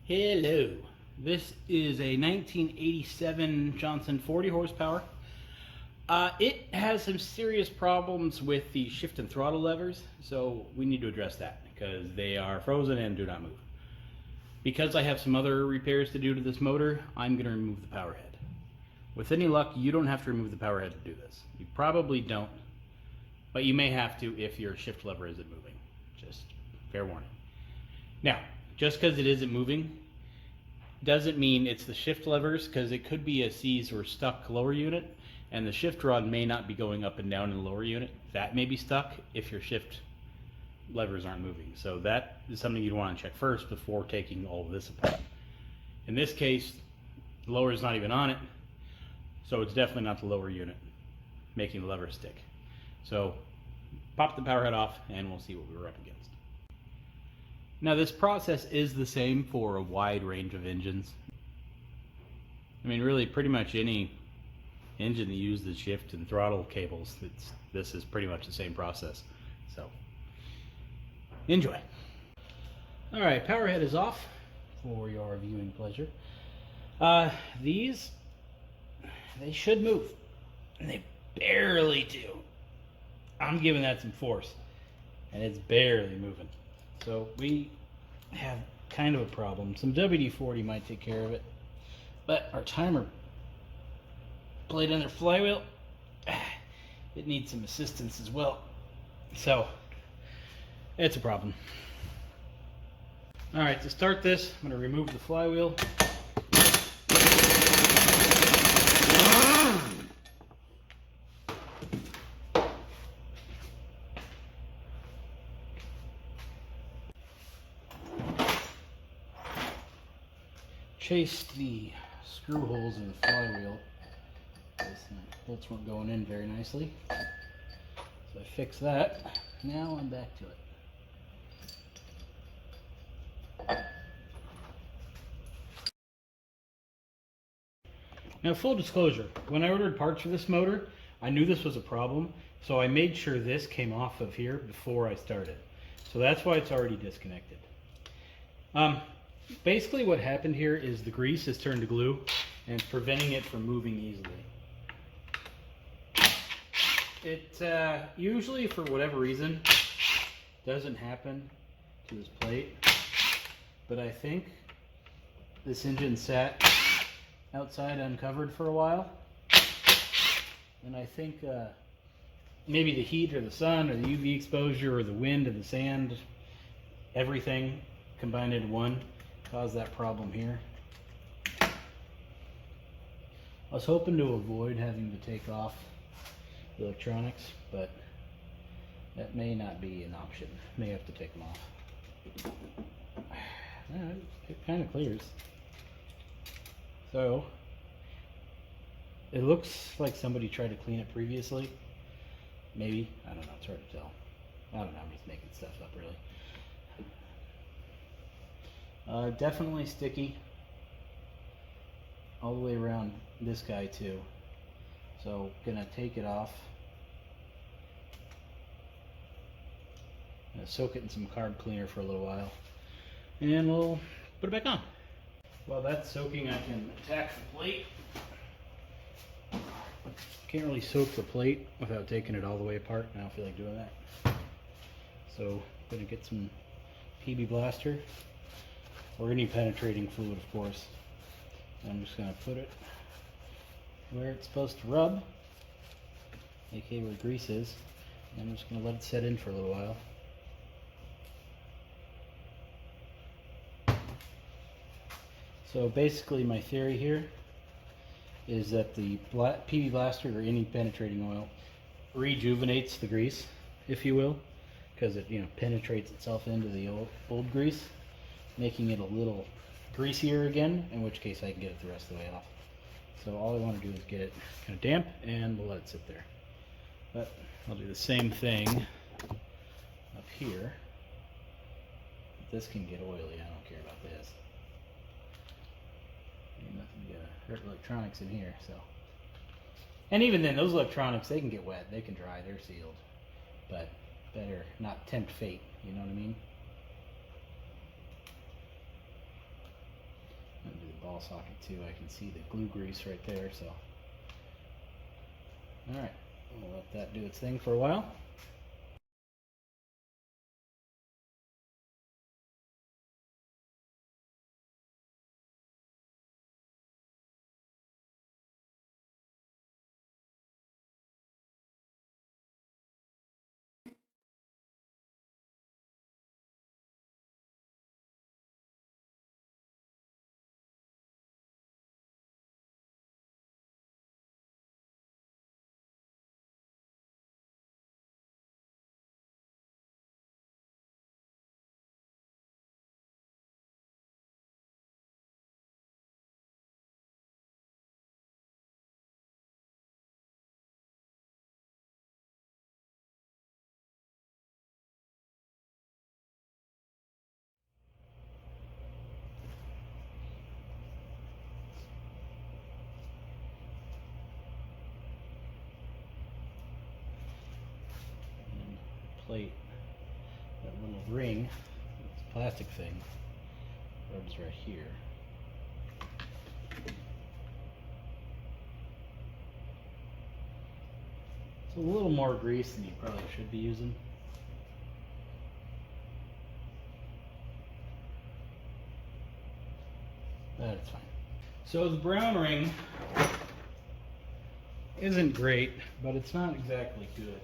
Hello. This is a 1987 Johnson 40 horsepower. It has some serious problems with the shift and throttle levers, so we need to address that because they are frozen and do not move. Because I have some other repairs to do to this motor, I'm going to remove the power head. With any luck, you don't have to remove the power head to do this. You probably don't, but you may have to if your shift lever isn't moving. Just fair warning. Now, just because it isn't moving doesn't mean it's the shift levers, because it could be a seized or stuck lower unit, and the shift rod may not be going up and down in the lower unit. That may be stuck if your shift levers aren't moving. So that is something you'd want to check first before taking all of this apart. In this case, the lower is not even on it, so it's definitely not the lower unit making the lever stick. So pop the power head off and we'll see what we were up against. Now this process is the same for a wide range of engines. I mean, really pretty much any engine that uses shift and throttle cables, this is pretty much the same process. So enjoy. Alright, power head is off for your viewing pleasure. These, they should move, and they barely do. I'm giving that some force, and it's barely moving. So we have kind of a problem. Some WD-40 might take care of it, but our timer blade under flywheel, it needs some assistance as well. So it's a problem. All right, to start this, I'm going to remove the flywheel. Chase the screw holes in the flywheel. Those bolts weren't going in very nicely. So I fixed that. Now I'm back to it. Now, full disclosure, when I ordered parts for this motor, I knew this was a problem, so I made sure this came off of here before I started. So that's why it's already disconnected. Basically what happened here is the grease has turned to glue and it's preventing it from moving easily. It usually, for whatever reason, doesn't happen to this plate, but I think this engine sat outside uncovered for a while, and I think maybe the heat or the sun or the UV exposure or the wind or the sand, everything combined into one, caused that problem here. I was hoping to avoid having to take off the electronics, but that may not be an option. May have to take them off. It kind of clears. So it looks like somebody tried to clean it previously. Maybe, I don't know, it's hard to tell. I don't know, I'm just making stuff up really. Definitely sticky all the way around this guy too. So gonna take it off. Gonna soak it in some carb cleaner for a little while, and we'll put it back on. While that's soaking, I can attack the plate. Can't really soak the plate without taking it all the way apart, and I don't feel like doing that. So I'm gonna get some PB Blaster or any penetrating fluid, of course. And I'm just gonna put it where it's supposed to rub, aka where grease is, and I'm just gonna let it set in for a little while. So basically my theory here is that the PB Blaster or any penetrating oil rejuvenates the grease, if you will, because it penetrates itself into the old grease, making it a little greasier again, in which case I can get it the rest of the way off. So all I want to do is get it kind of damp, and we'll let it sit there. But I'll do the same thing up here. This can get oily, I don't care about this. Ain't nothing to hurt electronics in here, so. And even then, those electronics, they can get wet, they can dry, they're sealed. But better not tempt fate, you know what I mean? ball socket too. I can see the glue grease right there, so. Alright, we'll let that do its thing for a while. Plate, that little ring, this plastic thing, rubs right here. It's a little more grease than you probably should be using. That's fine. So the brown ring isn't great, but it's not exactly good.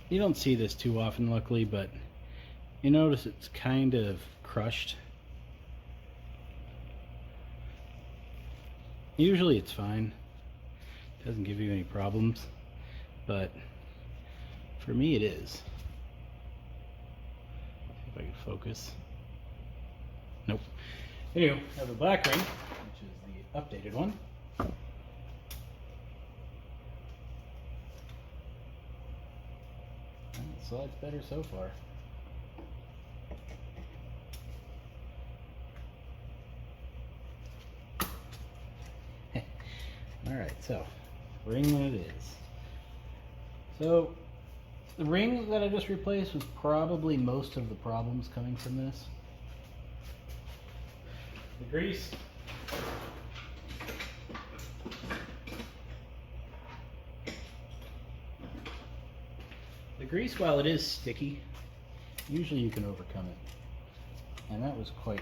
You don't see this too often, luckily, but you notice it's kind of crushed. Usually it's fine. It doesn't give you any problems, but for me it is. See if I can focus. Nope. Anyway, I have a black ring, which is the updated one. So it's better so far. Alright, so ring it is. So the ring that I just replaced was probably most of the problems coming from this. The grease. The grease, while it is sticky, usually you can overcome it. And that was quite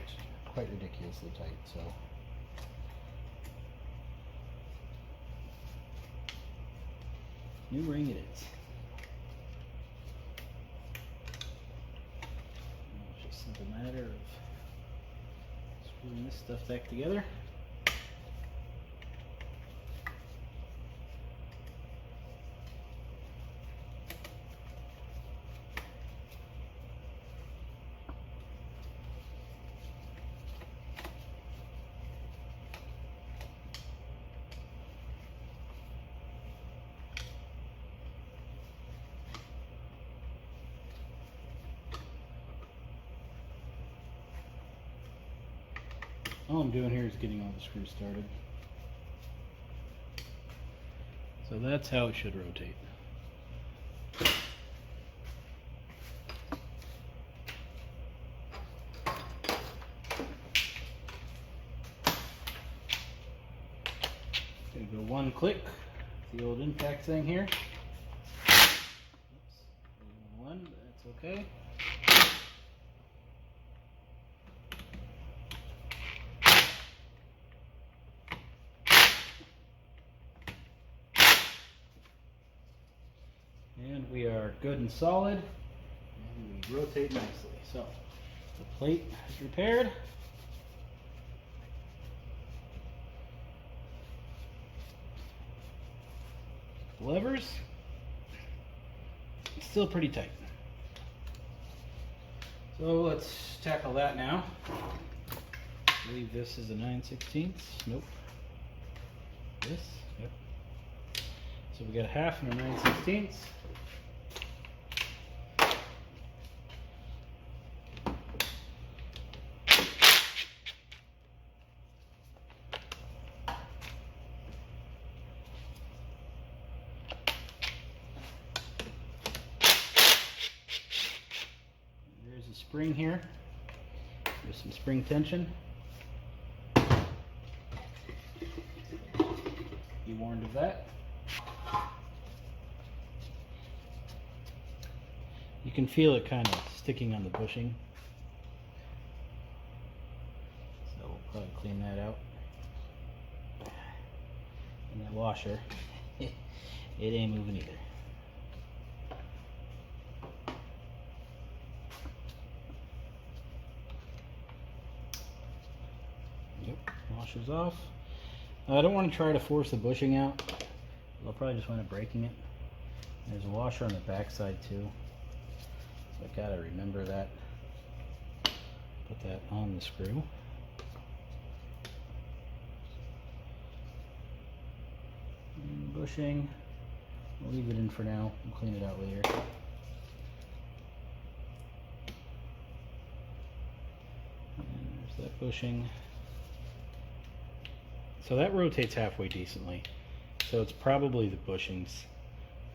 ridiculously tight, so. New ring it is. It's just a simple matter of screwing this stuff back together. All I'm doing here is getting all the screws started. So that's how it should rotate. Gonna go one click, the old impact thing here. Oops, one, but that's okay. And we are good and solid, and we rotate nicely. So the plate is repaired. Levers, still pretty tight. So let's tackle that now. I believe this is a 9/16. Nope. This, yep. So we got a half and a 9/16. Spring here. There's some spring tension. be warned of that. You can feel it kind of sticking on the bushing. So we'll probably clean that out. And that washer, it ain't moving either. Yep, washer's off. I don't want to try to force the bushing out. I'll probably just wind up breaking it. There's a washer on the back side too. So I gotta remember that. Put that on the screw. And bushing, we'll leave it in for now. We'll clean it out later. And there's that bushing. So that rotates halfway decently. So it's probably the bushings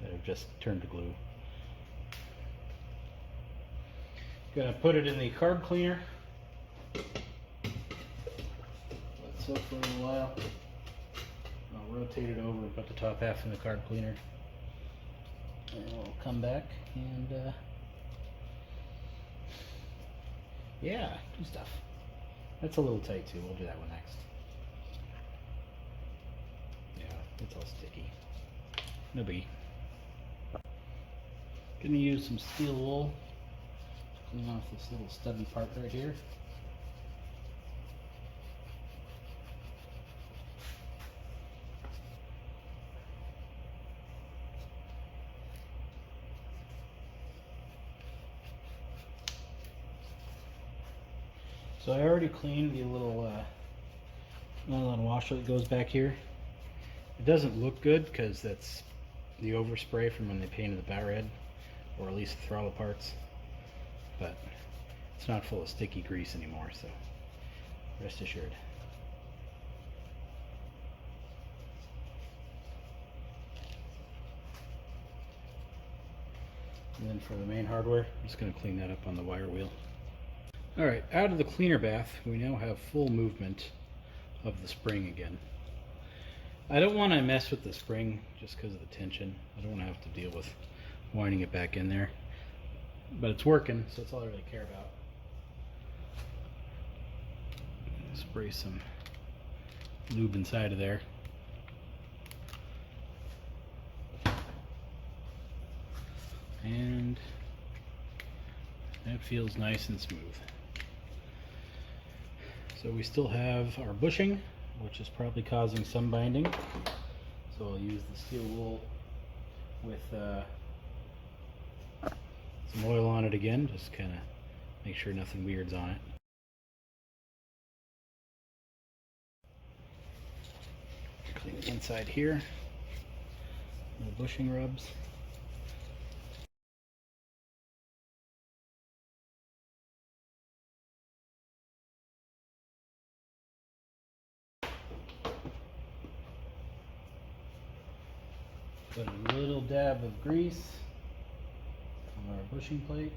that have just turned to glue. Gonna put it in the carb cleaner. Let it soak for a little while. I'll rotate it over and put the top half in the carb cleaner. And we'll come back and yeah, do stuff. That's a little tight too. We'll do that one next. Yeah, it's all sticky. No biggie. Gonna use some steel wool to clean off this little stubby part right here. So I already cleaned the little nylon washer that goes back here. It doesn't look good because that's the overspray from when they painted the bat red, or at least the throttle parts. But it's not full of sticky grease anymore, so rest assured. And then for the main hardware, I'm just going to clean that up on the wire wheel. Alright, out of the cleaner bath, we now have full movement of the spring again. I don't want to mess with the spring just because of the tension. I don't want to have to deal with winding it back in there. But it's working, so that's all I really care about. Spray some lube inside of there. And that feels nice and smooth. So we still have our bushing, which is probably causing some binding. So I'll use the steel wool with some oil on it again, just kind of make sure nothing weird's on it. Clean the inside here, no bushing rubs. Put a little dab of grease on our bushing plate.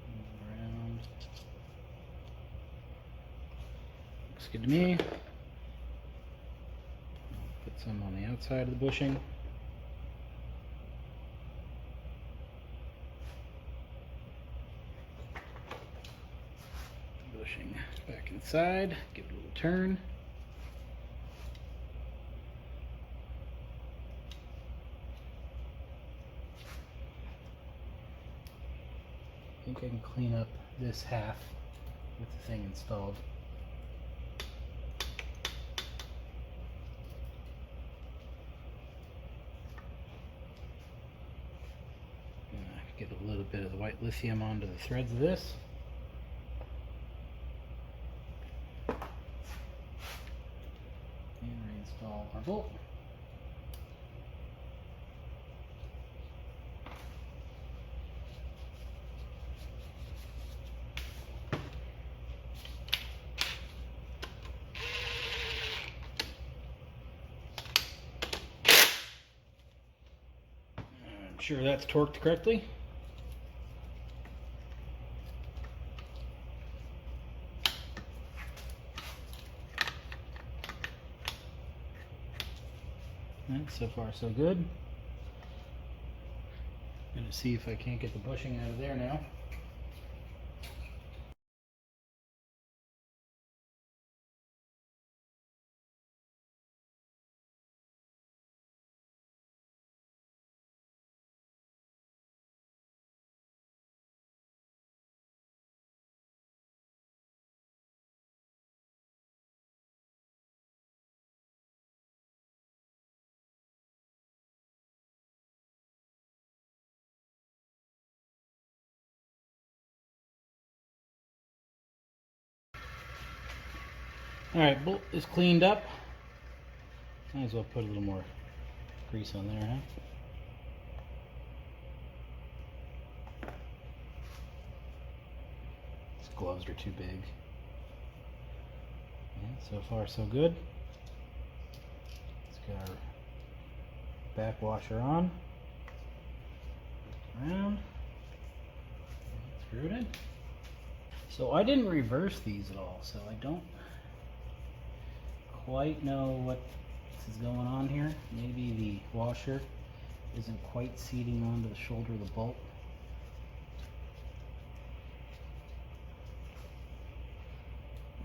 Move around. Looks good to me. Put some on the outside of the bushing. Bushing back inside, give it a little turn. I think I can clean up this half with the thing installed. Get a little bit of the white lithium onto the threads of this. And reinstall our bolt. I'm sure that's torqued correctly. Alright, so far so good. Gonna see if I can't get the bushing out of there now. Alright, bolt is cleaned up. Might as well put a little more grease on there, huh? These gloves are too big. Yeah, so far so good. Let's get our back washer on. Around. Screw it in. So I didn't reverse these at all, so I don't quite know what is going on here. Maybe the washer isn't quite seating onto the shoulder of the bolt.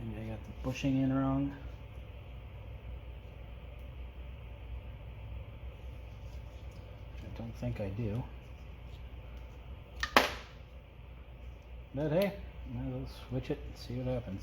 Maybe I got the bushing in wrong. I don't think I do. But hey, might as well switch it and see what happens.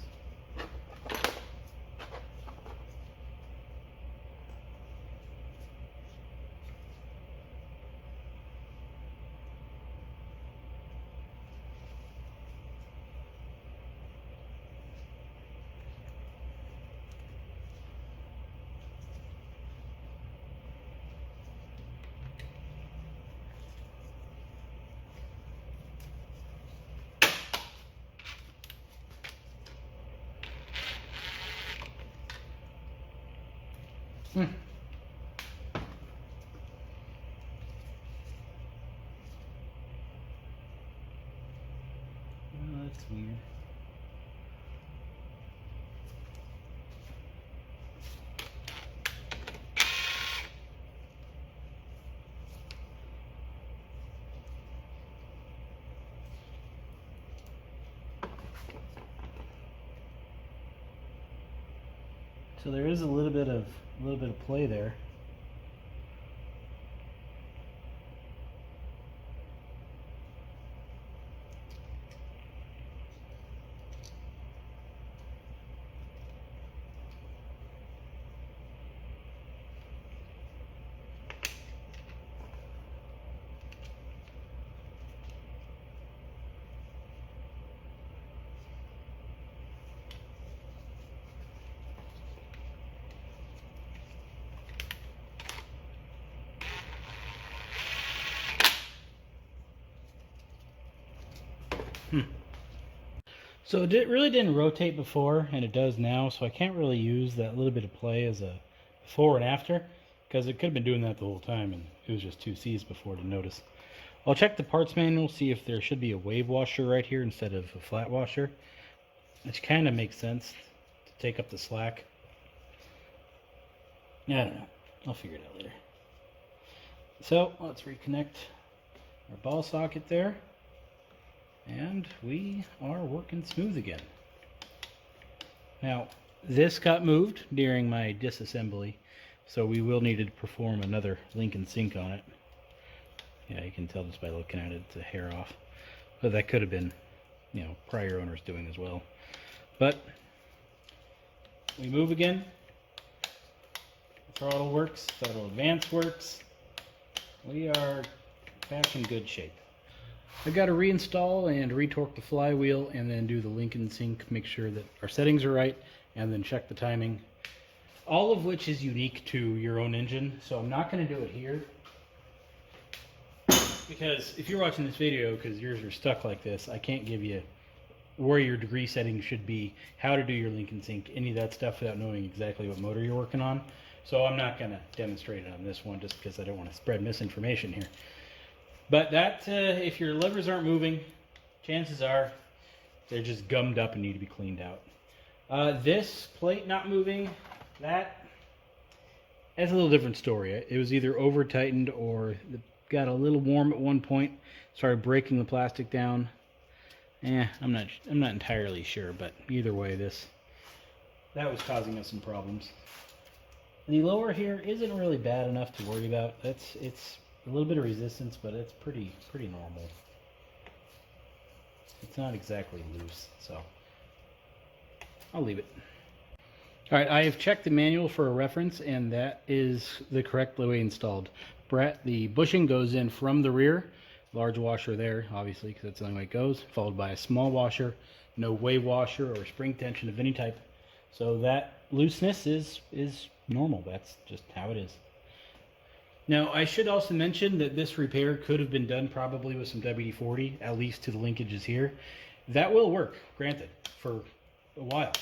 Oh, that's weird. So there is a little bit of play there. So it really didn't rotate before, and it does now, so I can't really use that little bit of play as a before and after, because it could have been doing that the whole time, and it was just 2 C's before to notice. I'll check the parts manual, see if there should be a wave washer right here instead of a flat washer, which kind of makes sense to take up the slack. Yeah, I don't know. I'll figure it out later. So let's reconnect our ball socket there. And we are working smooth again. Now, this got moved during my disassembly, so we will need to perform another link and sync on it. Yeah, you can tell just by looking at it, it's a hair off. But that could have been, prior owners doing as well. But we move again. The throttle works, throttle advance works. We are back in good shape. I've got to reinstall and retorque the flywheel and then do the link and sync, make sure that our settings are right, and then check the timing. All of which is unique to your own engine, so I'm not going to do it here. Because if you're watching this video because yours are stuck like this, I can't give you where your degree settings should be, how to do your link and sync, any of that stuff without knowing exactly what motor you're working on. So I'm not going to demonstrate it on this one just because I don't want to spread misinformation here. But that, if your levers aren't moving, chances are they're just gummed up and need to be cleaned out. This plate not moving, that That's a little different story. It was either over tightened or it got a little warm at one point, started breaking the plastic down. I'm not entirely sure, but either way, that was causing us some problems. The lower here isn't really bad enough to worry about. It's a little bit of resistance, but it's pretty normal. It's not exactly loose, so I'll leave it. All right, I have checked the manual for a reference, and that is the correct way installed. The bushing goes in from the rear, large washer there, obviously, because that's the only way it goes, followed by a small washer, no wave washer or spring tension of any type. So that looseness is normal. That's just how it is. Now, I should also mention that this repair could have been done probably with some WD-40, at least to the linkages here. That will work, granted, for a while,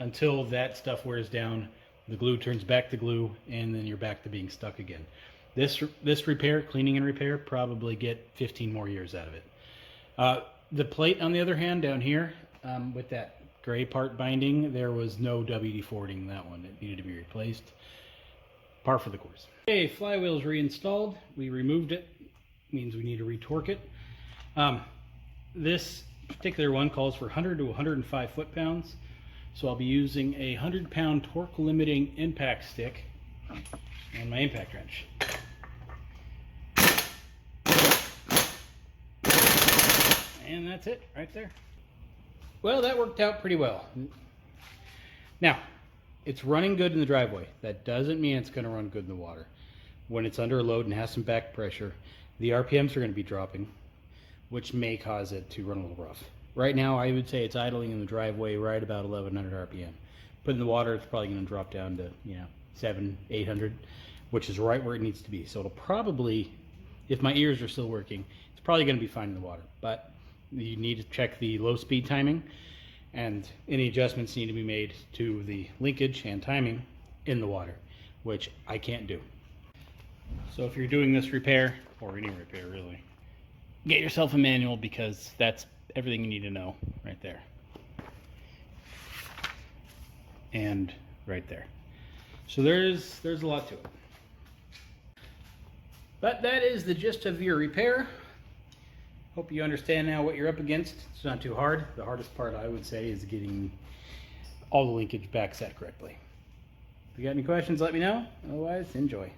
until that stuff wears down, the glue turns back to glue, and then you're back to being stuck again. This repair, cleaning and repair, probably get 15 more years out of it. The plate, on the other hand, down here, with that gray part binding, there was no WD-40ing that one. It needed to be replaced. Par for the course. Okay, flywheel's reinstalled. We removed it. Means we need to retorque it. This particular one calls for 100 to 105 foot-pounds. So I'll be using a 100-pound torque limiting impact stick and my impact wrench. And that's it right there. Well, that worked out pretty well. Now, it's running good in the driveway. That doesn't mean it's going to run good in the water. When it's under a load and has some back pressure, the RPMs are going to be dropping, which may cause it to run a little rough. Right now, I would say it's idling in the driveway right about 1100 RPM. But in the water, it's probably going to drop down to 700, 800, which is right where it needs to be. So it'll probably, if my ears are still working, it's probably going to be fine in the water. But you need to check the low speed timing, and any adjustments need to be made to the linkage and timing in the water, which I can't do. So if you're doing this repair, or any repair really, get yourself a manual, because that's everything you need to know right there. And right there. So there's a lot to it. But that is the gist of your repair. Hope you understand now what you're up against. It's not too hard. The hardest part, I would say, is getting all the linkage back set correctly. If you got any questions, let me know. Otherwise, enjoy.